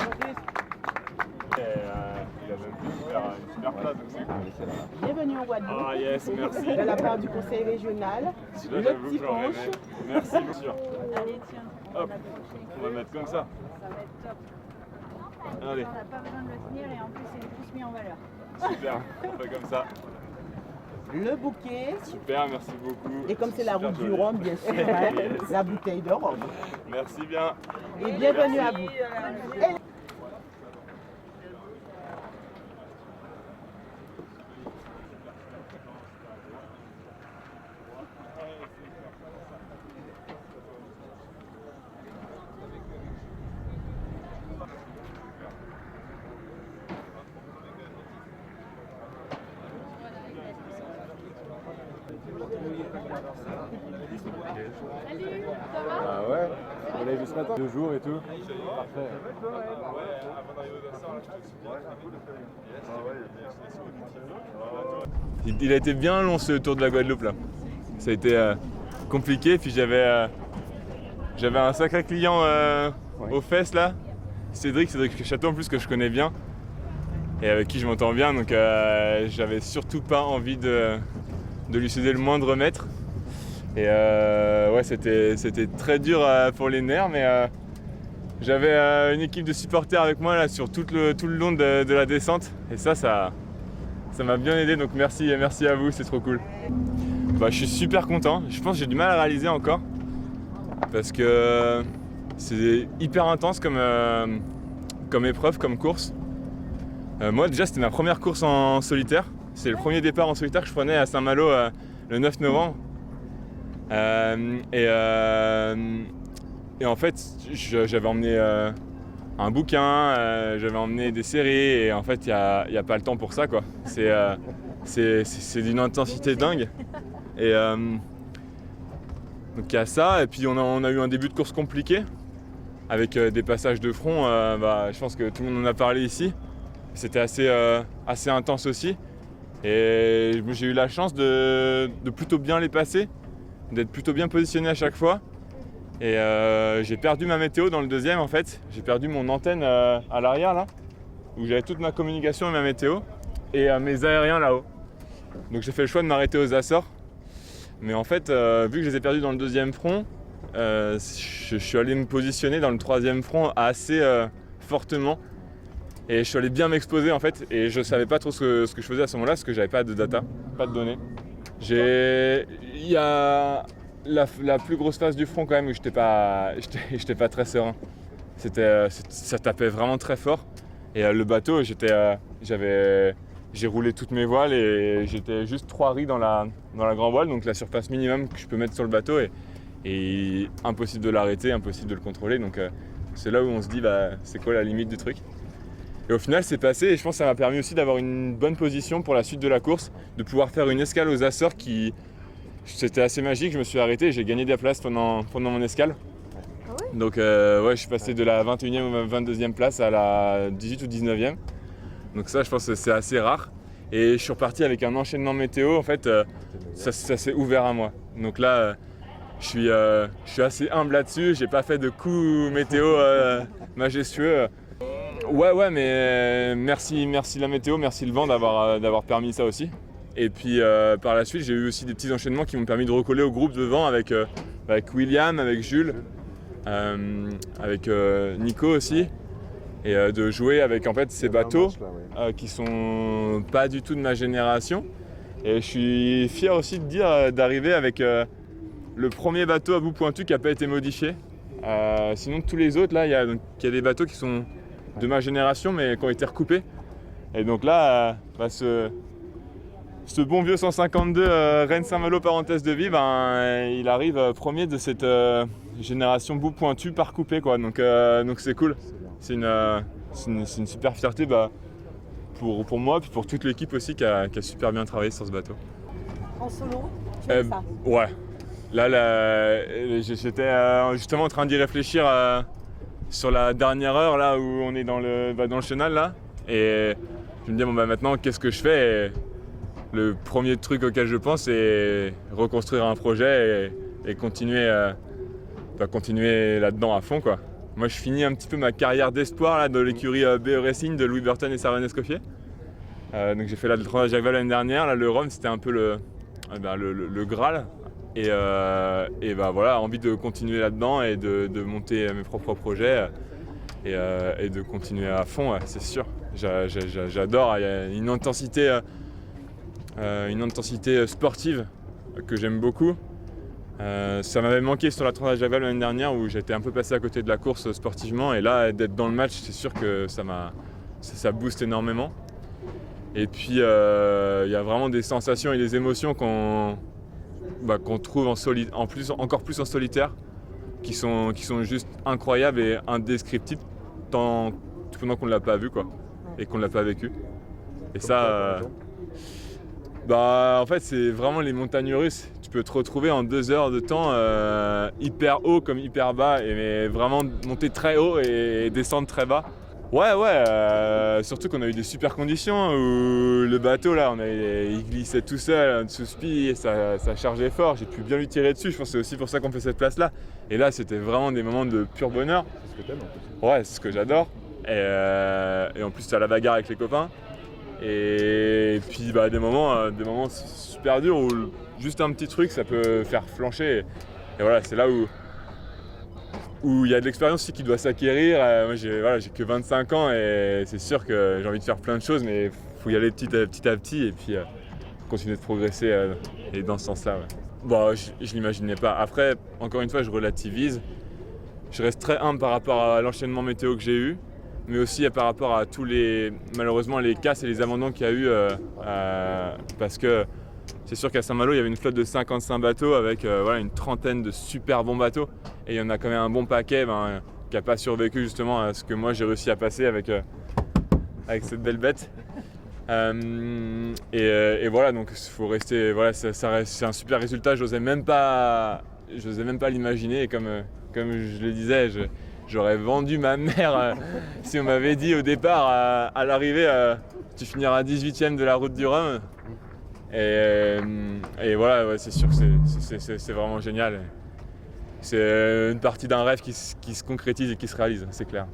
Il a même une super place, donc c'est cool. Bienvenue en Guadeloupe. Ah yes, merci. De la part du conseil régional, Celui-là, le j'avoue petit que j'aurais punch. aimé. Merci, monsieur. Allez, tiens. Hop, on va mettre comme ça. Ça va être top. Allez, On n'a pas besoin de le tenir et en plus, c'est plus mis en valeur. super, on fait comme ça. Le bouquet. Super, merci beaucoup. Et comme c'est la Super route du joli. rhum, bien sûr, hein, la bouteille de rhum. Merci bien. Et bienvenue à vous. Ah ouais, on l'a vu ce matin, 2 jours et tout. Parfait. Il a été bien long ce tour de la Guadeloupe là. Ça a été compliqué, puis j'avais un sacré client aux fesses là. Cédric Château en plus que je connais bien et avec qui je m'entends bien, donc j'avais surtout pas envie de lui céder le moindre mètre. Et ouais, c'était très dur pour les nerfs, mais j'avais une équipe de supporters avec moi là sur tout le long de la descente, et ça m'a bien aidé, donc merci à vous, c'est trop cool. Bah, je suis super content, je pense que j'ai du mal à réaliser encore, parce que c'est hyper intense comme épreuve, comme course. Moi déjà c'était ma première course en solitaire, c'est le premier départ en solitaire que je prenais à Saint-Malo le 9 novembre. Et en fait, j'avais emmené un bouquin, j'avais emmené des séries, et en fait, il n'y a pas le temps pour ça, quoi. C'est d'une intensité dingue. Et donc il y a ça, et puis on a eu un début de course compliqué, avec des passages de front, je pense que tout le monde en a parlé ici. C'était assez intense aussi. Et j'ai eu la chance de plutôt bien les passer, d'être plutôt bien positionné à chaque fois. Et j'ai perdu ma météo dans le deuxième en fait. J'ai perdu mon antenne à l'arrière là, où j'avais toute ma communication et ma météo, et mes aériens là-haut. Donc j'ai fait le choix de m'arrêter aux Açores. Mais en fait, vu que je les ai perdus dans le deuxième front, je suis allé me positionner dans le troisième front assez fortement. Et je suis allé bien m'exposer en fait, et je savais pas trop ce que je faisais à ce moment-là, parce que j'avais pas de data, pas de données. Il y a la plus grosse phase du front quand même où j'étais pas très serein. Ça tapait vraiment très fort. Et le bateau, j'ai roulé toutes mes voiles et j'étais juste 3 riz dans la grand voile, donc la surface minimum que je peux mettre sur le bateau, et impossible de l'arrêter, impossible de le contrôler. Donc c'est là où on se dit c'est quoi la limite du truc. Et au final c'est passé, et je pense que ça m'a permis aussi d'avoir une bonne position pour la suite de la course, de pouvoir faire une escale aux Açores c'était assez magique. Je me suis arrêté et j'ai gagné de la place pendant mon escale. Ah ouais. Donc ouais, je suis passé de la 21e ou 22e place à la 18 ou 19e. Donc ça, je pense que c'est assez rare. Et je suis reparti avec un enchaînement météo, en fait, ça s'est ouvert à moi. Donc là, je suis assez humble là-dessus, j'ai pas fait de coup météo majestueux. Ouais, mais merci la météo, merci le vent d'avoir permis ça aussi. Et puis par la suite, j'ai eu aussi des petits enchaînements qui m'ont permis de recoller au groupe devant avec William, avec Jules, avec Nico aussi, et de jouer avec en fait ces bateaux qui sont pas du tout de ma génération. Et je suis fier aussi de dire d'arriver avec le premier bateau à bout pointu qui n'a pas été modifié. Sinon tous les autres là, il y a des bateaux qui sont de ma génération mais qui ont été recoupés. Et donc là, ce bon vieux 152 Rennes Saint-Malo parenthèse de vie, il arrive premier de cette génération bout pointu par coupé, quoi. Donc c'est cool. C'est une super fierté pour moi, puis pour toute l'équipe aussi qui a super bien travaillé sur ce bateau. En solo, tu fais ça? Ouais. J'étais justement en train d'y réfléchir sur la dernière heure là où on est dans le chenal là, et je me dis maintenant qu'est-ce que je fais, et le premier truc auquel je pense c'est reconstruire un projet et continuer là-dedans à fond, quoi. Moi, je finis un petit peu ma carrière d'espoir là, de l'écurie BE Racing de Louis Burton et Sarvan Escoffier. Donc j'ai fait là le Transat Jacques Vabre l'année dernière. Là, le Rhum, c'était un peu le Graal. Et voilà, envie de continuer là-dedans et de monter mes propres projets et de continuer à fond, ouais, c'est sûr. J'adore, il y a une intensité sportive que j'aime beaucoup. Ça m'avait manqué sur la Transat Jacques Vabre l'année dernière où j'étais un peu passé à côté de la course sportivement, et là d'être dans le match, c'est sûr que ça booste énormément. Et puis il y a vraiment des sensations et des émotions qu'on trouve encore plus en solitaire, qui sont juste incroyables et indescriptibles pendant qu'on ne l'a pas vu, quoi, et qu'on ne l'a pas vécu. Et ça, en fait, c'est vraiment les montagnes russes. Tu peux te retrouver en 2 heures de temps hyper haut comme hyper bas, mais vraiment monter très haut et descendre très bas. Ouais, surtout qu'on a eu des super conditions où le bateau là, il glissait tout seul en dessous spi, ça chargeait fort, j'ai pu bien lui tirer dessus, je pense que c'est aussi pour ça qu'on fait cette place là. Et là, c'était vraiment des moments de pur bonheur. C'est ce que t'aimes en plus. Ouais, c'est ce que j'adore. Et en plus, t'as la bagarre avec les copains. Et puis des moments super durs où juste un petit truc, ça peut faire flancher. Et voilà, c'est là où il y a de l'expérience aussi qui doit s'acquérir. Moi, j'ai que 25 ans et c'est sûr que j'ai envie de faire plein de choses, mais il faut y aller petit à petit et puis continuer de progresser et dans ce sens-là. Ouais. Je l'imaginais pas. Après, encore une fois, je relativise. Je reste très humble par rapport à l'enchaînement météo que j'ai eu, mais aussi par rapport à malheureusement, les casses et les abandons qu'il y a eu, parce que c'est sûr qu'à Saint-Malo, il y avait une flotte de 55 bateaux avec une trentaine de super bons bateaux. Et il y en a quand même un bon paquet qui n'a pas survécu justement à ce que moi j'ai réussi à passer avec cette belle bête. Et voilà, donc il faut rester. Voilà, c'est un super résultat. J'osais même pas l'imaginer. Et comme je le disais, j'aurais vendu ma mère si on m'avait dit au départ à l'arrivée tu finiras 18e de la route du Rhum. Et voilà, ouais, c'est sûr que c'est vraiment génial. C'est une partie d'un rêve qui se concrétise et qui se réalise, c'est clair.